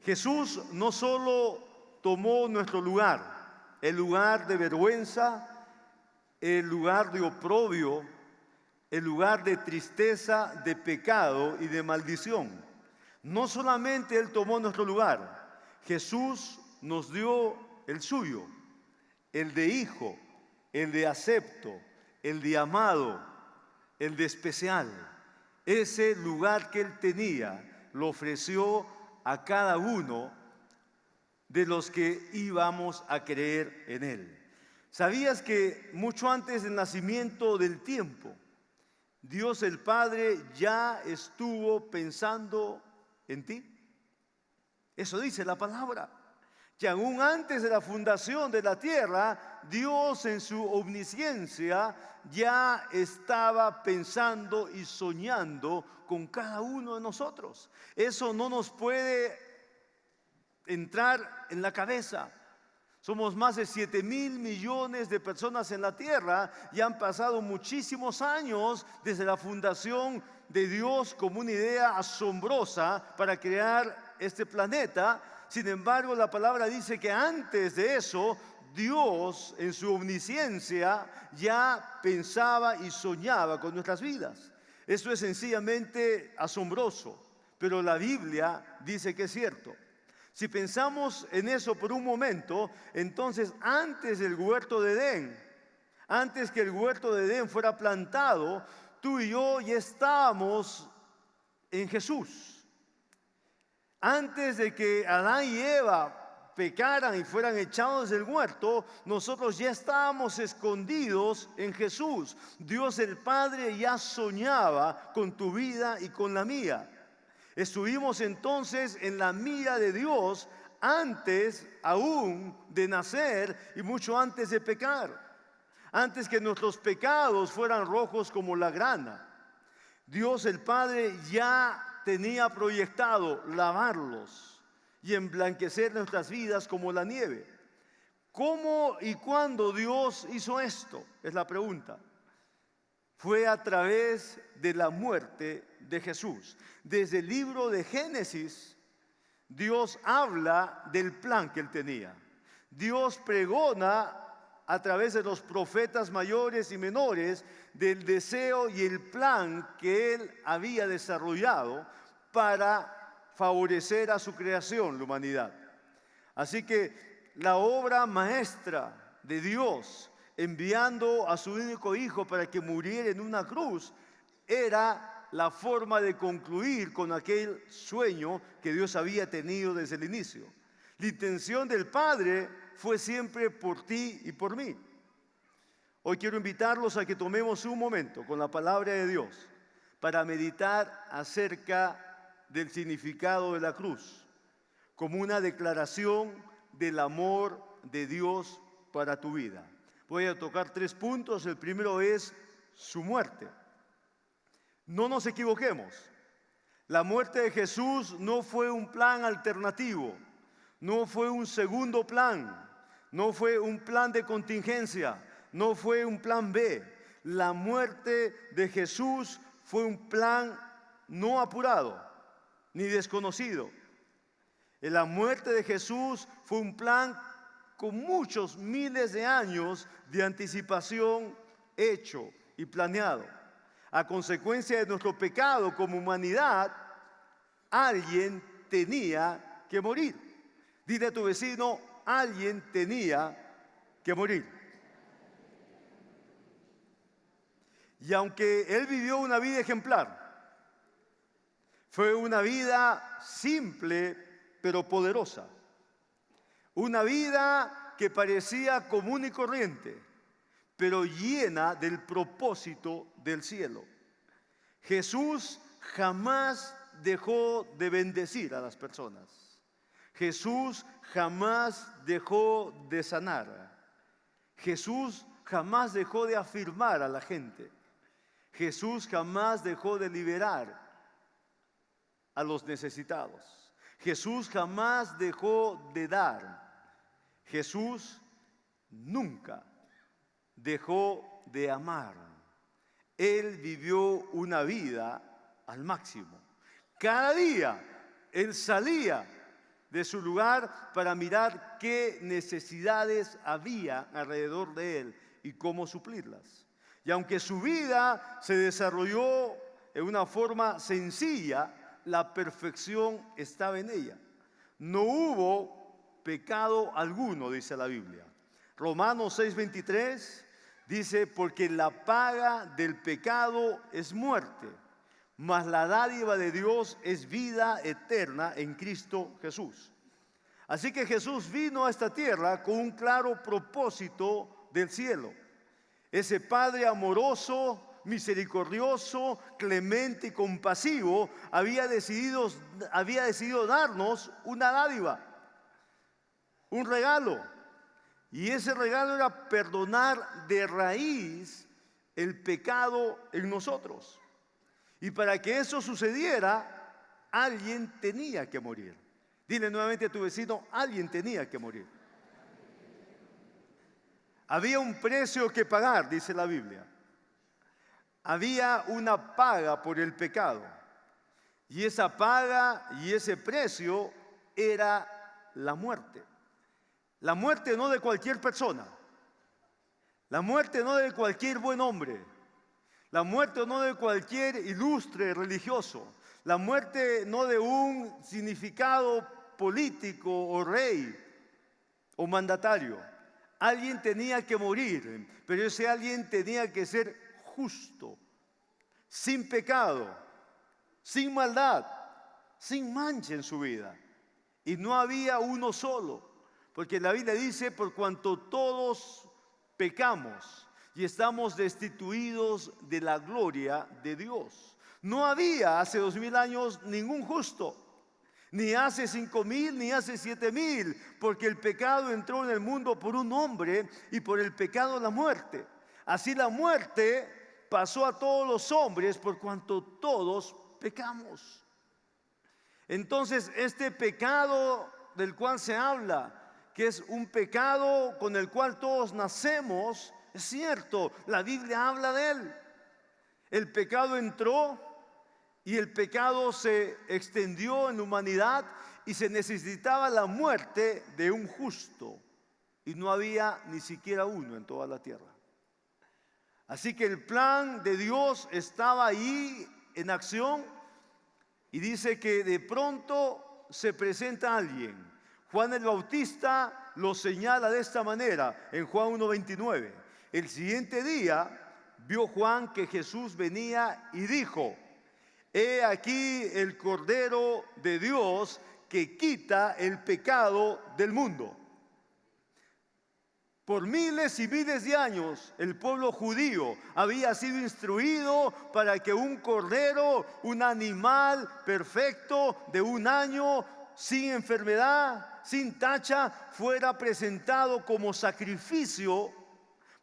Jesús no solo tomó nuestro lugar, el lugar de vergüenza, el lugar de oprobio, el lugar de tristeza, de pecado y de maldición. No solamente Él tomó nuestro lugar, Jesús nos dio el suyo, el de hijo, el de acepto, el de amado, el de especial. Ese lugar que Él tenía lo ofreció a cada uno de los que íbamos a creer en Él. ¿Sabías que mucho antes del nacimiento del tiempo, Dios el Padre ya estuvo pensando en ti? Eso dice la palabra. Que aún antes de la fundación de la tierra, Dios en su omnisciencia ya estaba pensando y soñando con cada uno de nosotros. Eso no nos puede entrar en la cabeza. Somos más de 7,000 millones de personas en la tierra y han pasado muchísimos años desde la fundación de Dios como una idea asombrosa para crear este planeta. Sin embargo, la palabra dice que antes de eso, Dios en su omnisciencia ya pensaba y soñaba con nuestras vidas. Esto es sencillamente asombroso, pero la Biblia dice que es cierto. Si pensamos en eso por un momento, entonces antes del huerto de Edén, antes que el huerto de Edén fuera plantado, tú y yo ya estábamos en Jesús. Antes de que Adán y Eva pecaran y fueran echados del huerto, nosotros ya estábamos escondidos en Jesús. Dios el Padre ya soñaba con tu vida y con la mía. Estuvimos entonces en la mira de Dios antes aún de nacer y mucho antes de pecar. Antes que nuestros pecados fueran rojos como la grana. Dios el Padre ya tenía proyectado lavarlos y emblanquecer nuestras vidas como la nieve. ¿Cómo y cuándo Dios hizo esto? Es la pregunta. Fue a través de la muerte de Jesús. Desde el libro de Génesis, Dios habla del plan que Él tenía. Dios pregona a través de los profetas mayores y menores del deseo y el plan que Él había desarrollado para favorecer a su creación, la humanidad. Así que la obra maestra de Dios, enviando a su único hijo para que muriera en una cruz, era la forma de concluir con aquel sueño que Dios había tenido desde el inicio. La intención del Padre fue siempre por ti y por mí. Hoy quiero invitarlos a que tomemos un momento con la palabra de Dios para meditar acerca del significado de la cruz, como una declaración del amor de Dios para tu vida. Voy a tocar 3 puntos. El primero es su muerte. No nos equivoquemos. La muerte de Jesús no fue un plan alternativo, no fue un segundo plan, no fue un plan de contingencia, no fue un plan B. La muerte de Jesús fue un plan no apurado ni desconocido. La muerte de Jesús fue un plan con muchos miles de años de anticipación hecho y planeado. A consecuencia de nuestro pecado como humanidad, alguien tenía que morir. Dile a tu vecino, alguien tenía que morir. Y aunque Él vivió una vida ejemplar, fue una vida simple pero poderosa. Una vida que parecía común y corriente, pero llena del propósito del cielo. Jesús jamás dejó de bendecir a las personas. Jesús jamás dejó de sanar. Jesús jamás dejó de afirmar a la gente. Jesús jamás dejó de liberar a los necesitados. Jesús jamás dejó de dar. Jesús nunca dejó de amar. Él vivió una vida al máximo. Cada día Él salía de su lugar para mirar qué necesidades había alrededor de él y cómo suplirlas. Y aunque su vida se desarrolló en una forma sencilla, la perfección estaba en ella. No hubo pecado alguno, dice la Biblia. Romanos 6:23 dice, porque la paga del pecado es muerte, mas la dádiva de Dios es vida eterna en Cristo Jesús. Así que Jesús vino a esta tierra con un claro propósito del cielo. Ese Padre amoroso, misericordioso, clemente y compasivo había decidido darnos una dádiva, un regalo. Y ese regalo era perdonar de raíz el pecado en nosotros. Y para que eso sucediera, alguien tenía que morir. Dile nuevamente a tu vecino, alguien tenía que morir. Había un precio que pagar, dice la Biblia. Había una paga por el pecado. Y esa paga y ese precio era la muerte. La muerte no de cualquier persona. La muerte no de cualquier buen hombre. La muerte no de cualquier ilustre religioso. La muerte no de un significado político o rey o mandatario. Alguien tenía que morir, pero ese alguien tenía que ser justo, sin pecado, sin maldad, sin mancha en su vida. Y no había uno solo, porque la Biblia dice, por cuanto todos pecamos y estamos destituidos de la gloria de Dios. No había hace 2000 años ningún justo. Ni hace 5000, ni hace 7000, porque el pecado entró en el mundo por un hombre y por el pecado la muerte. Así la muerte pasó a todos los hombres por cuanto todos pecamos. Entonces este pecado del cual se habla, que es un pecado con el cual todos nacemos, es cierto, la Biblia habla de él. El pecado entró y el pecado se extendió en la humanidad y se necesitaba la muerte de un justo. Y no había ni siquiera uno en toda la tierra. Así que el plan de Dios estaba ahí en acción y dice que de pronto se presenta alguien. Juan el Bautista lo señala de esta manera en Juan 1:29. El siguiente día vio Juan que Jesús venía y dijo: he aquí el Cordero de Dios que quita el pecado del mundo. Por miles y miles de años el pueblo judío había sido instruido para que un cordero, un animal perfecto de un año, sin enfermedad, sin tacha, fuera presentado como sacrificio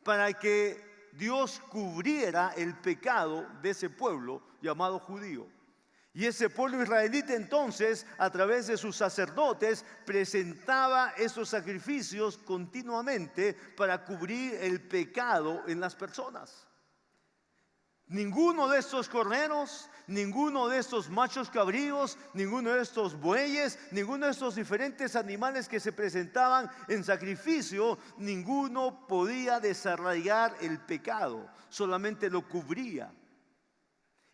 para que Dios cubriera el pecado de ese pueblo llamado judío. Y ese pueblo israelita entonces, a través de sus sacerdotes, presentaba esos sacrificios continuamente para cubrir el pecado en las personas. Ninguno de estos corderos, ninguno de estos machos cabríos, ninguno de estos bueyes, ninguno de estos diferentes animales que se presentaban en sacrificio, ninguno podía desarraigar el pecado, solamente lo cubría.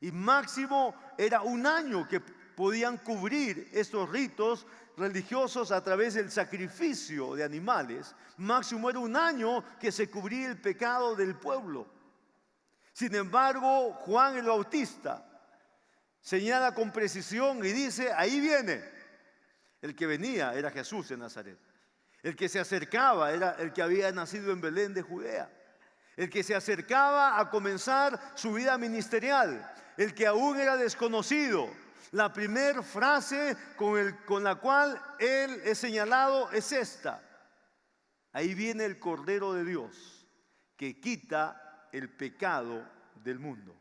Y máximo era un año que podían cubrir estos ritos religiosos a través del sacrificio de animales. Máximo era un año que se cubría el pecado del pueblo. Sin embargo, Juan el Bautista señala con precisión y dice: ahí viene. El que venía era Jesús de Nazaret. El que se acercaba era el que había nacido en Belén de Judea. El que se acercaba a comenzar su vida ministerial. El que aún era desconocido. La primera frase con la cual él es señalado es esta: ahí viene el Cordero de Dios que quita el pecado del mundo.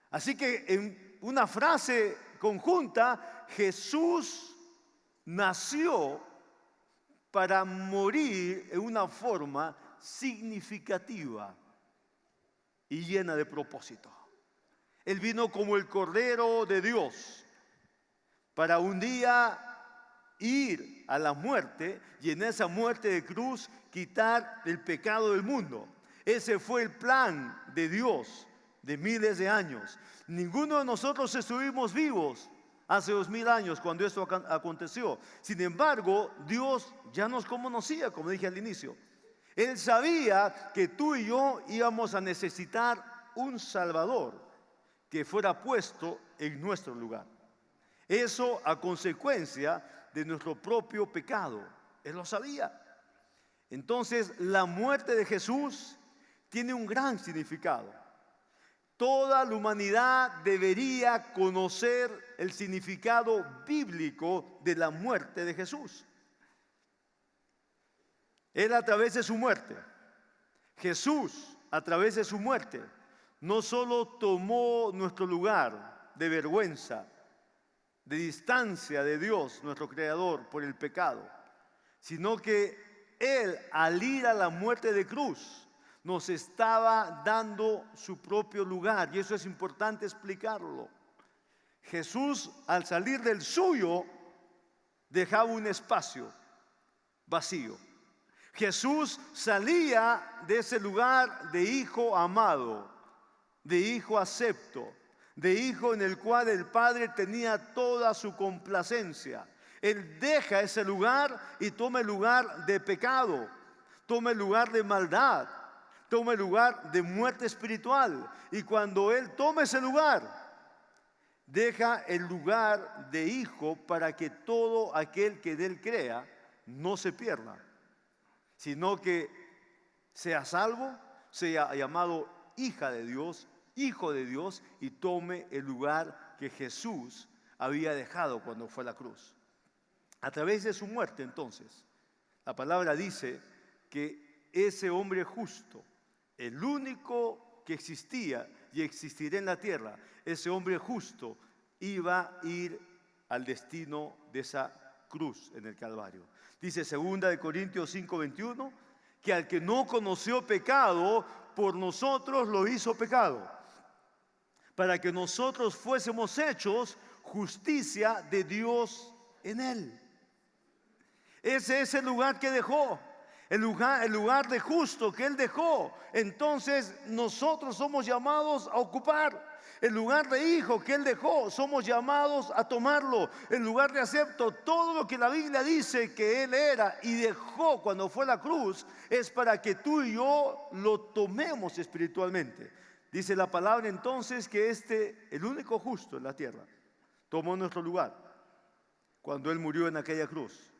Así que en una frase conjunta, Jesús nació para morir en una forma significativa y llena de propósito. Él vino como el Cordero de Dios para un día ir a la muerte y en esa muerte de cruz quitar el pecado del mundo. Ese fue el plan de Dios de miles de años. Ninguno de nosotros estuvimos vivos hace 2000 años cuando esto aconteció. Sin embargo, Dios ya nos conocía, como dije al inicio. Él sabía que tú y yo íbamos a necesitar un Salvador que fuera puesto en nuestro lugar. Eso a consecuencia de nuestro propio pecado. Él lo sabía. Entonces, la muerte de Jesús tiene un gran significado. Toda la humanidad debería conocer el significado bíblico de la muerte de Jesús. Él a través de su muerte, Jesús a través de su muerte, no solo tomó nuestro lugar de vergüenza, de distancia de Dios, nuestro Creador, por el pecado, sino que Él, al ir a la muerte de cruz, nos estaba dando su propio lugar, y eso es importante explicarlo. Jesús, al salir del suyo, dejaba un espacio vacío. Jesús salía de ese lugar de hijo amado, de hijo acepto, de hijo en el cual el Padre tenía toda su complacencia. Él deja ese lugar y toma el lugar de pecado, toma el lugar de maldad, toma el lugar de muerte espiritual. Y cuando Él toma ese lugar, deja el lugar de hijo para que todo aquel que de Él crea no se pierda, sino que sea salvo, sea llamado hija de Dios, hijo de Dios, y tome el lugar que Jesús había dejado cuando fue a la cruz. A través de su muerte, entonces, la palabra dice que ese hombre justo, el único que existía y existirá en la tierra, ese hombre justo iba a ir al destino de esa cruz en el Calvario. Dice 2 Corintios 5:21, que al que no conoció pecado, por nosotros lo hizo pecado, para que nosotros fuésemos hechos justicia de Dios en él. Ese es el lugar que dejó, el lugar de justo que Él dejó. Entonces nosotros somos llamados a ocupar. El lugar de hijo que Él dejó, somos llamados a tomarlo. El lugar de acepto, todo lo que la Biblia dice que Él era y dejó cuando fue a la cruz, es para que tú y yo lo tomemos espiritualmente. Dice la palabra entonces que el único justo en la tierra, tomó nuestro lugar cuando Él murió en aquella cruz.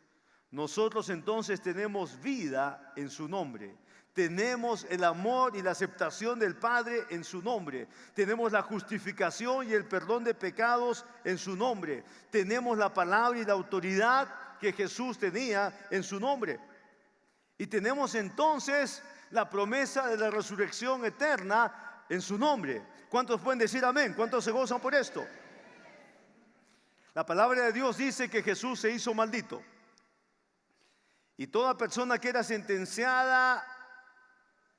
Nosotros entonces tenemos vida en su nombre. Tenemos el amor y la aceptación del Padre en su nombre. Tenemos la justificación y el perdón de pecados en su nombre. Tenemos la palabra y la autoridad que Jesús tenía en su nombre. Y tenemos entonces la promesa de la resurrección eterna en su nombre. ¿Cuántos pueden decir amén? ¿Cuántos se gozan por esto? La palabra de Dios dice que Jesús se hizo maldito. Y toda persona que era sentenciada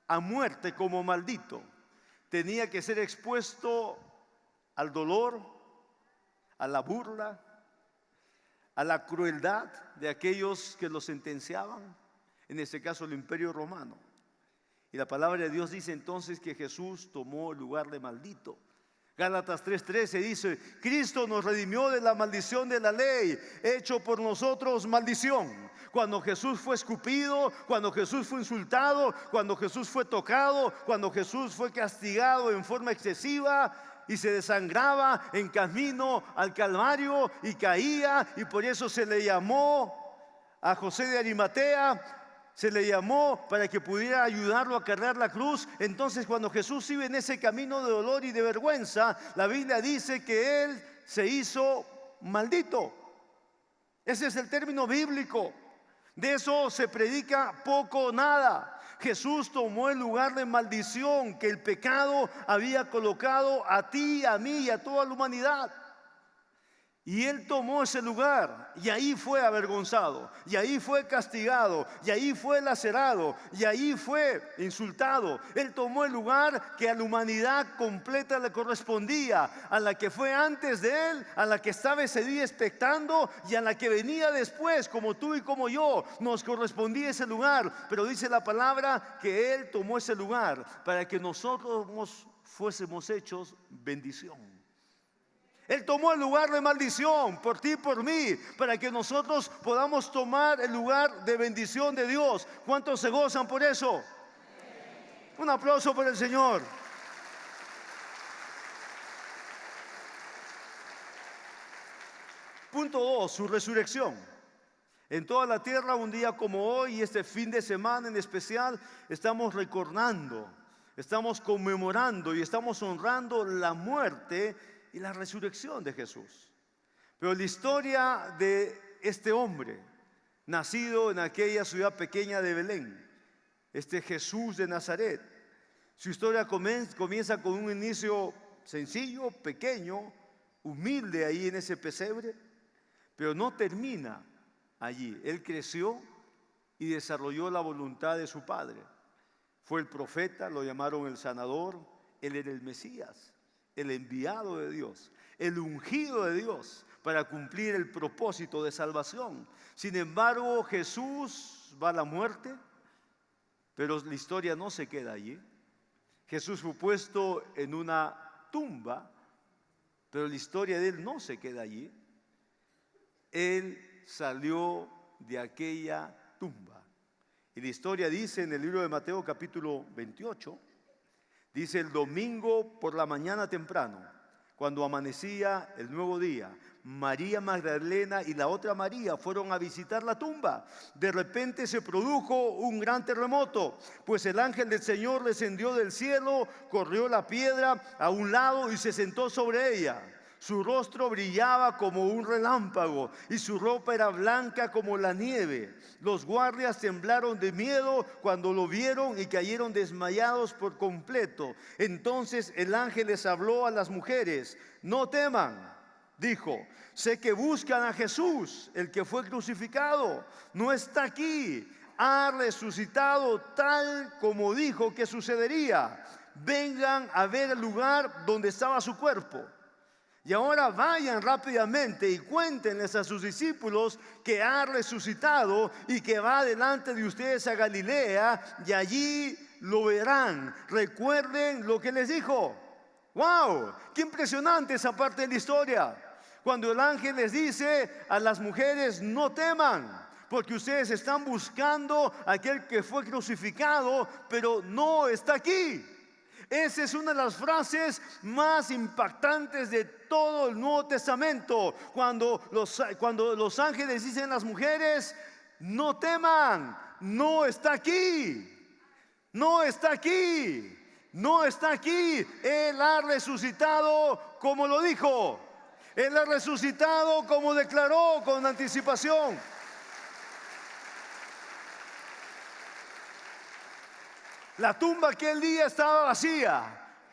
a muerte como maldito tenía que ser expuesto al dolor, a la burla, a la crueldad de aquellos que lo sentenciaban, en este caso el Imperio Romano. Y la palabra de Dios dice entonces que Jesús tomó el lugar de maldito. Gálatas 3:13 dice: Cristo nos redimió de la maldición de la ley, hecho por nosotros maldición. Cuando Jesús fue escupido, cuando Jesús fue insultado, cuando Jesús fue tocado, cuando Jesús fue castigado en forma excesiva y se desangraba en camino al Calvario y caía, y por eso se le llamó a José de Arimatea, se le llamó para que pudiera ayudarlo a cargar la cruz. Entonces, cuando Jesús iba en ese camino de dolor y de vergüenza, la Biblia dice que Él se hizo maldito. Ese es el término bíblico. De eso se predica poco o nada. Jesús tomó el lugar de maldición que el pecado había colocado a ti, a mí y a toda la humanidad. Y él tomó ese lugar y ahí fue avergonzado, y ahí fue castigado, y ahí fue lacerado, y ahí fue insultado. Él tomó el lugar que a la humanidad completa le correspondía, a la que fue antes de él, a la que estaba ese día expectando y a la que venía después, como tú y como yo. Nos correspondía ese lugar, pero dice la palabra que él tomó ese lugar para que nosotros fuésemos hechos bendición. Él tomó el lugar de maldición por ti y por mí, para que nosotros podamos tomar el lugar de bendición de Dios. ¿Cuántos se gozan por eso? Un aplauso por el Señor. Punto 2, su resurrección. En toda la tierra, un día como hoy, y este fin de semana en especial, estamos recordando, estamos conmemorando y estamos honrando la muerte y la resurrección de Jesús. Pero la historia de este hombre, nacido en aquella ciudad pequeña de Belén, este Jesús de Nazaret, su historia comienza con un inicio sencillo, pequeño, humilde ahí en ese pesebre, pero no termina allí. Él creció y desarrolló la voluntad de su padre. Fue el profeta, lo llamaron el sanador, él era el Mesías, el enviado de Dios, el ungido de Dios para cumplir el propósito de salvación. Sin embargo, Jesús va a la muerte, pero la historia no se queda allí. Jesús fue puesto en una tumba, pero la historia de él no se queda allí. Él salió de aquella tumba. Y la historia dice en el libro de Mateo capítulo 28, dice: el domingo por la mañana temprano, cuando amanecía el nuevo día, María Magdalena y la otra María fueron a visitar la tumba. De repente se produjo un gran terremoto, pues el ángel del Señor descendió del cielo, corrió la piedra a un lado y se sentó sobre ella. Su rostro brillaba como un relámpago y su ropa era blanca como la nieve. Los guardias temblaron de miedo cuando lo vieron y cayeron desmayados por completo. Entonces el ángel les habló a las mujeres: no teman, dijo, sé que buscan a Jesús, el que fue crucificado. No está aquí, ha resucitado tal como dijo que sucedería. Vengan a ver el lugar donde estaba su cuerpo. Y ahora vayan rápidamente y cuéntenles a sus discípulos que ha resucitado y que va delante de ustedes a Galilea y allí lo verán. Recuerden lo que les dijo. ¡Wow! ¡Qué impresionante esa parte de la historia! Cuando el ángel les dice a las mujeres: no teman, porque ustedes están buscando a aquel que fue crucificado, pero no está aquí. Esa es una de las frases más impactantes de todo el Nuevo Testamento. Cuando los ángeles dicen a las mujeres: no teman, no está aquí, no está aquí, no está aquí. Él ha resucitado como lo dijo. Él ha resucitado como declaró con anticipación. La tumba aquel día estaba vacía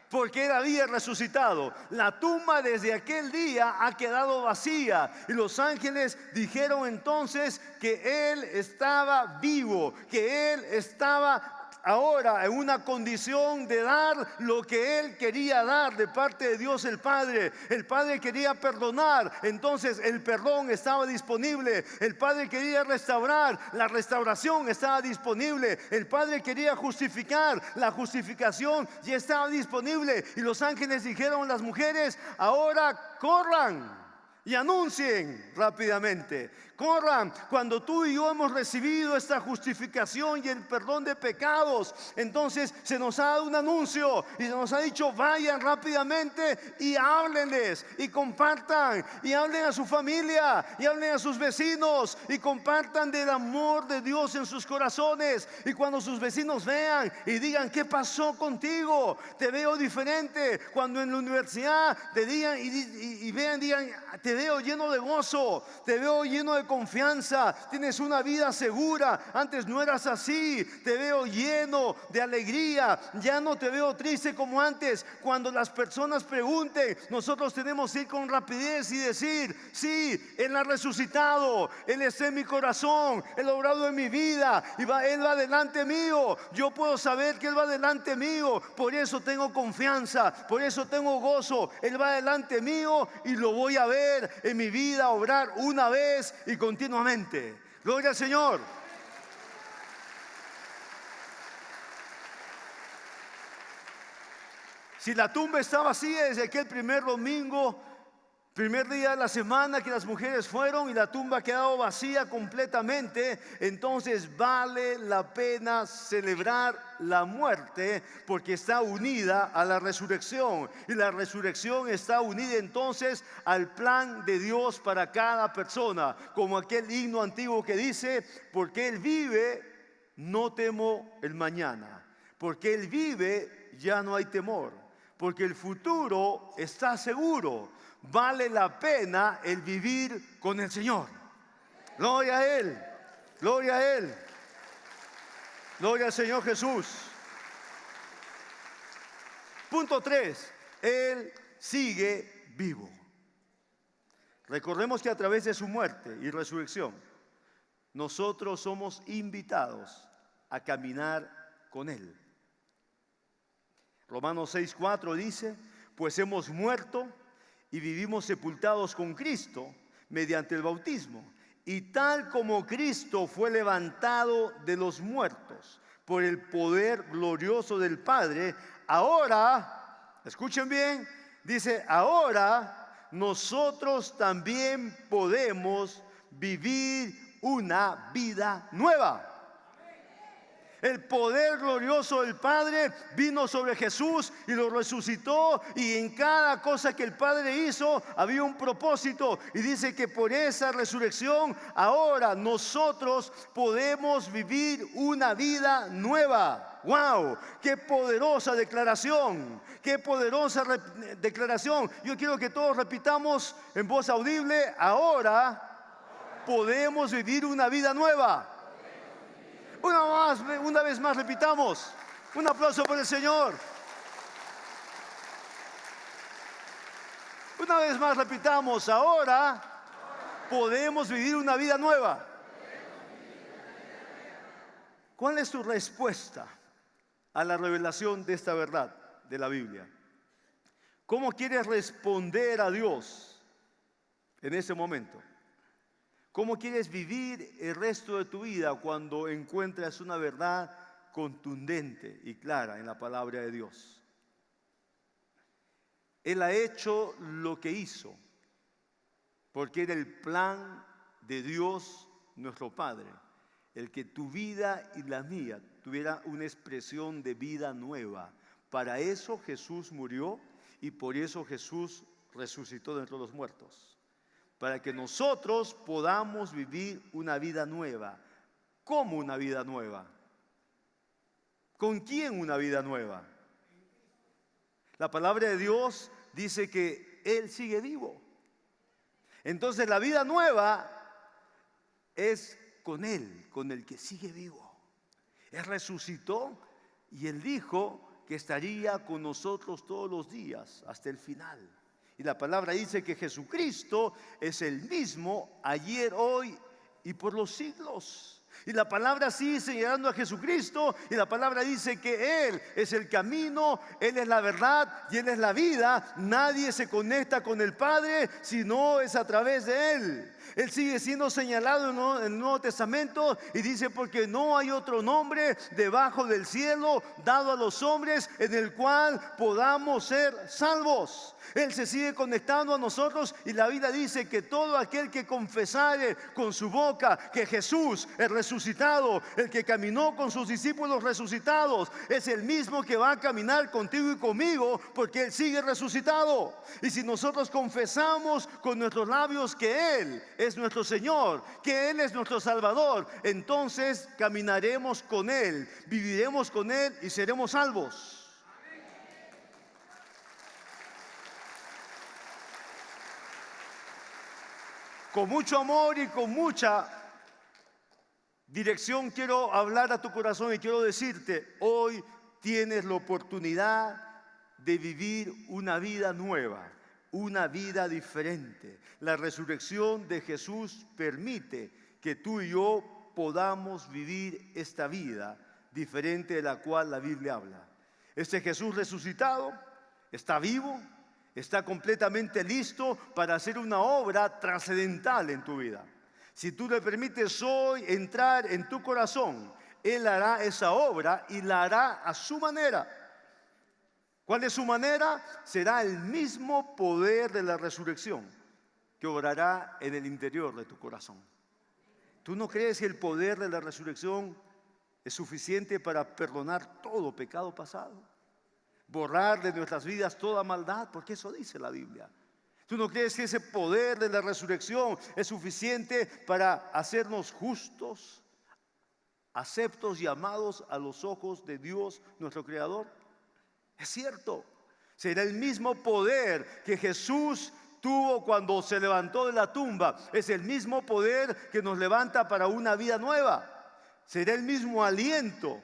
porque él había resucitado. La tumba desde aquel día ha quedado vacía. Y los ángeles dijeron entonces que él estaba vivo, que él estaba ahora en una condición de dar lo que él quería dar de parte de Dios el Padre. El Padre quería perdonar, entonces el perdón estaba disponible. El Padre quería restaurar, la restauración estaba disponible. El Padre quería justificar, la justificación ya estaba disponible. Y los ángeles dijeron a las mujeres: ahora corran y anuncien rápidamente. Corran, cuando tú y yo hemos recibido esta justificación y el perdón de pecados, entonces se nos ha dado un anuncio y se nos ha dicho: vayan rápidamente y háblenles y compartan y hablen a su familia y hablen a sus vecinos y compartan del amor de Dios en sus corazones. Y cuando sus vecinos vean y digan: ¿qué pasó contigo? Te veo diferente. Cuando en la universidad te digan y vean, digan: te Te veo lleno de gozo, te veo lleno de confianza, tienes una vida segura. Antes no eras así. Te veo lleno de alegría. Ya no te veo triste como antes. Cuando las personas pregunten, nosotros tenemos que ir con rapidez y decir: sí, Él ha resucitado, Él está en mi corazón, Él ha obrado en mi vida y Él va delante mío. Yo puedo saber que Él va delante mío, por eso tengo confianza, por eso tengo gozo. Él va delante mío y lo voy a ver en mi vida obrar una vez y continuamente. Gloria al Señor. Si la tumba está vacía desde aquel primer domingo, primer día de la semana que las mujeres fueron, y la tumba ha quedado vacía completamente, entonces vale la pena celebrar la muerte, porque está unida a la resurrección, y la resurrección está unida entonces al plan de Dios para cada persona, como aquel himno antiguo que dice: porque Él vive, no temo el mañana, porque Él vive, ya no hay temor, porque el futuro está seguro. Vale la pena el vivir con el Señor. Gloria a Él, gloria a Él, gloria al Señor Jesús. Punto 3, Él sigue vivo. Recordemos que a través de su muerte y resurrección, nosotros somos invitados a caminar con Él. Romanos 6:4 dice: pues hemos muerto y vivimos sepultados con Cristo mediante el bautismo. Y tal como Cristo fue levantado de los muertos por el poder glorioso del Padre, ahora, escuchen bien, dice: ahora nosotros también podemos vivir una vida nueva. El poder glorioso del Padre vino sobre Jesús y lo resucitó, y en cada cosa que el Padre hizo había un propósito, y dice que por esa resurrección ahora nosotros podemos vivir una vida nueva. ¡Wow! ¡Qué poderosa declaración! ¡Qué poderosa declaración! Yo quiero que todos repitamos en voz audible: ahora podemos vivir una vida nueva. Una vez más repitamos. Un aplauso por el Señor. Una vez más repitamos: ahora podemos vivir una vida nueva. ¿Cuál es tu respuesta a la revelación de esta verdad de la Biblia? ¿Cómo quieres responder a Dios en ese momento? ¿Cómo quieres vivir el resto de tu vida cuando encuentras una verdad contundente y clara en la palabra de Dios? Él ha hecho lo que hizo porque era el plan de Dios nuestro Padre, el que tu vida y la mía tuviera una expresión de vida nueva. Para eso Jesús murió y por eso Jesús resucitó de entre los muertos, para que nosotros podamos vivir una vida nueva. ¿Cómo una vida nueva? ¿Con quién una vida nueva? La palabra de Dios dice que Él sigue vivo. Entonces la vida nueva es con Él, con el que sigue vivo. Él resucitó y Él dijo que estaría con nosotros todos los días hasta el final. Y la palabra dice que Jesucristo es el mismo ayer, hoy y por los siglos. Y la palabra sigue señalando a Jesucristo, y la palabra dice que Él es el camino, Él es la verdad y Él es la vida. Nadie se conecta con el Padre si no es a través de Él. Él sigue siendo señalado en el Nuevo Testamento y dice: porque no hay otro nombre debajo del cielo dado a los hombres en el cual podamos ser salvos. Él se sigue conectando a nosotros, y la Biblia dice que todo aquel que confesare con su boca que Jesús es resucitado, el que caminó con sus discípulos resucitados, es el mismo que va a caminar contigo y conmigo, porque Él sigue resucitado. Y si nosotros confesamos con nuestros labios que Él es nuestro Señor, que Él es nuestro Salvador, entonces caminaremos con Él, viviremos con Él y seremos salvos. con mucho amor y con mucha dirección quiero hablar a tu corazón y quiero decirte, hoy tienes la oportunidad de vivir una vida nueva, una vida diferente. La resurrección de Jesús permite que tú y yo podamos vivir esta vida diferente de la cual la Biblia habla. Este Jesús resucitado está vivo, está completamente listo para hacer una obra trascendental en tu vida. Si tú le permites hoy entrar en tu corazón, Él hará esa obra y la hará a su manera. ¿Cuál es su manera? Será el mismo poder de la resurrección que obrará en el interior de tu corazón. ¿Tú no crees que el poder de la resurrección es suficiente para perdonar todo pecado pasado? Borrar de nuestras vidas toda maldad, porque eso dice la Biblia. ¿Tú no crees que ese poder de la resurrección es suficiente para hacernos justos, aceptos y amados a los ojos de Dios, nuestro Creador? Es cierto, será el mismo poder que Jesús tuvo cuando se levantó de la tumba. Es el mismo poder que nos levanta para una vida nueva. Será el mismo aliento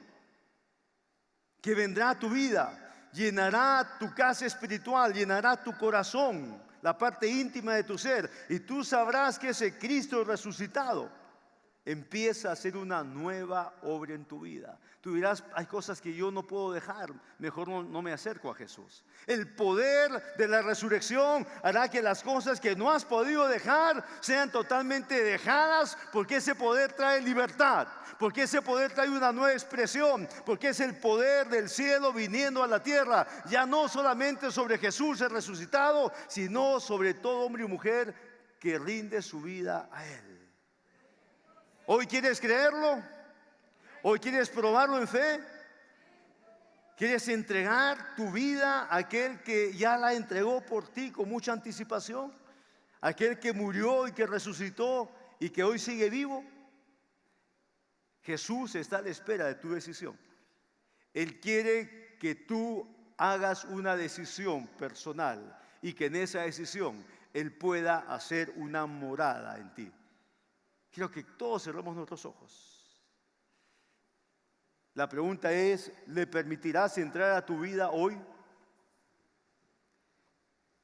que vendrá a tu vida, llenará tu casa espiritual, llenará tu corazón, la parte íntima de tu ser, y tú sabrás que ese Cristo resucitado empieza a hacer una nueva obra en tu vida. Tú dirás, hay cosas que yo no puedo dejar, mejor no me acerco a Jesús. El poder de la resurrección hará que las cosas que no has podido dejar sean totalmente dejadas, porque ese poder trae libertad, porque ese poder trae una nueva expresión, porque es el poder del cielo viniendo a la tierra, ya no solamente sobre Jesús el resucitado, sino sobre todo hombre y mujer que rinde su vida a Él. ¿Hoy quieres creerlo? ¿Hoy quieres probarlo en fe? ¿Quieres entregar tu vida a aquel que ya la entregó por ti con mucha anticipación? ¿Aquel que murió y que resucitó y que hoy sigue vivo? Jesús está a la espera de tu decisión. Él quiere que tú hagas una decisión personal y que en esa decisión Él pueda hacer una morada en ti. Quiero que todos cerremos nuestros ojos. La pregunta es, ¿le permitirás entrar a tu vida hoy?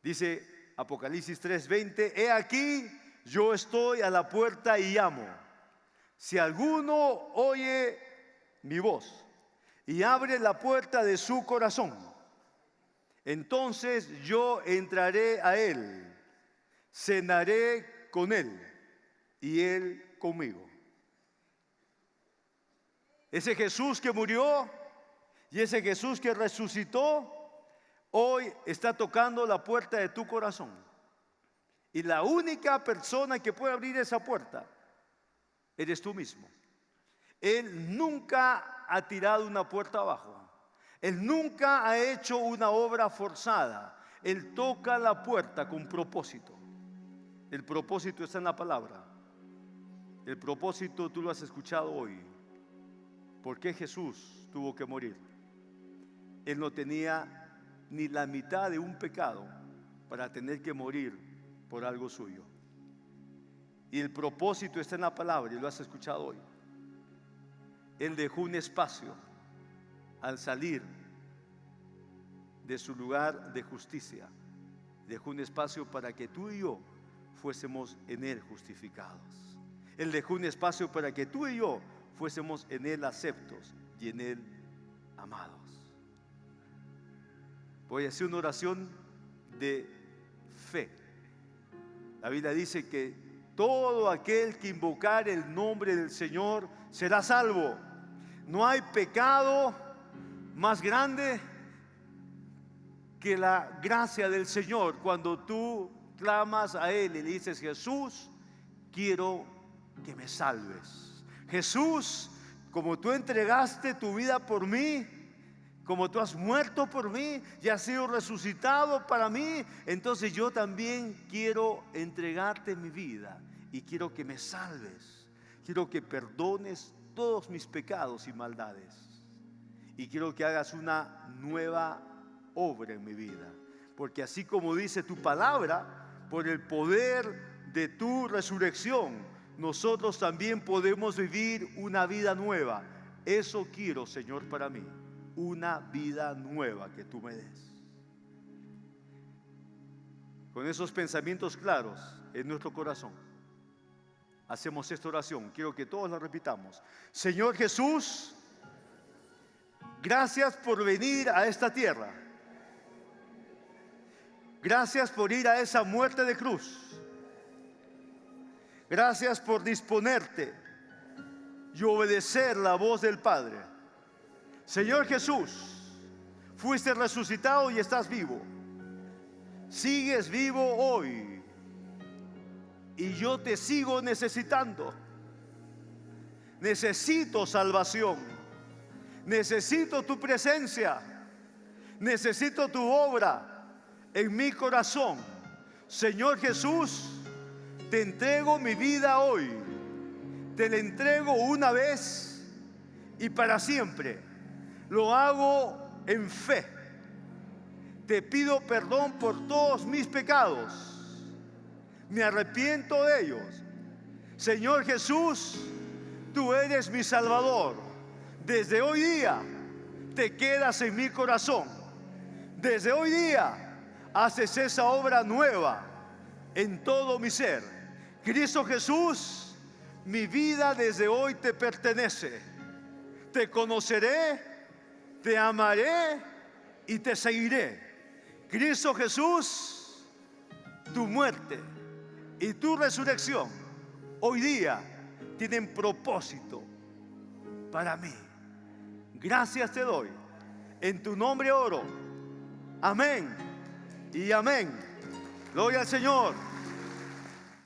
Dice Apocalipsis 3:20, he aquí, yo estoy a la puerta y llamo. Si alguno oye mi voz y abre la puerta de su corazón, entonces yo entraré a él, cenaré con él y él conmigo. Ese Jesús que murió y ese Jesús que resucitó, hoy está tocando la puerta de tu corazón. Y la única persona que puede abrir esa puerta eres tú mismo. Él nunca ha tirado una puerta abajo. Él nunca ha hecho una obra forzada. Él toca la puerta con propósito. El propósito está en la palabra. El propósito tú lo has escuchado hoy. ¿Por qué Jesús tuvo que morir? Él no tenía ni la mitad de un pecado para tener que morir por algo suyo. Y el propósito está en la palabra y lo has escuchado hoy. Él dejó un espacio al salir de su lugar de justicia. Dejó un espacio para que tú y yo fuésemos en Él justificados. Él dejó un espacio para que tú y yo fuésemos en Él aceptos y en Él amados. Voy a hacer una oración de fe. La Biblia dice que todo aquel que invocar el nombre del Señor será salvo. No hay pecado más grande que la gracia del Señor. Cuando tú clamas a Él y le dices, Jesús, quiero que me salves. Jesús, como tú entregaste tu vida por mí, como tú has muerto por mí y has sido resucitado para mí, entonces yo también quiero entregarte mi vida y quiero que me salves. Quiero que perdones todos mis pecados y maldades y quiero que hagas una nueva obra en mi vida, porque así como dice tu palabra, por el poder de tu resurrección, nosotros también podemos vivir una vida nueva. Eso quiero, Señor, para mí. Una vida nueva que tú me des. Con esos pensamientos claros en nuestro corazón, hacemos esta oración. Quiero que todos la repitamos. Señor Jesús, gracias por venir a esta tierra. Gracias por ir a esa muerte de cruz. Gracias por disponerte y obedecer la voz del Padre. Señor Jesús, fuiste resucitado y estás vivo. Sigues vivo hoy. Y yo te sigo necesitando. Necesito salvación. Necesito tu presencia. Necesito tu obra en mi corazón. Señor Jesús, te entrego mi vida hoy. Te la entrego una vez y para siempre. Lo hago en fe. Te pido perdón por todos mis pecados. Me arrepiento de ellos. Señor Jesús, tú eres mi Salvador. Desde hoy día te quedas en mi corazón. Desde hoy día haces esa obra nueva en todo mi ser. Cristo Jesús, mi vida desde hoy te pertenece. Te conoceré, te amaré y te seguiré. Cristo Jesús, tu muerte y tu resurrección hoy día tienen propósito para mí. Gracias te doy. En tu nombre oro. Amén y amén. Gloria al Señor.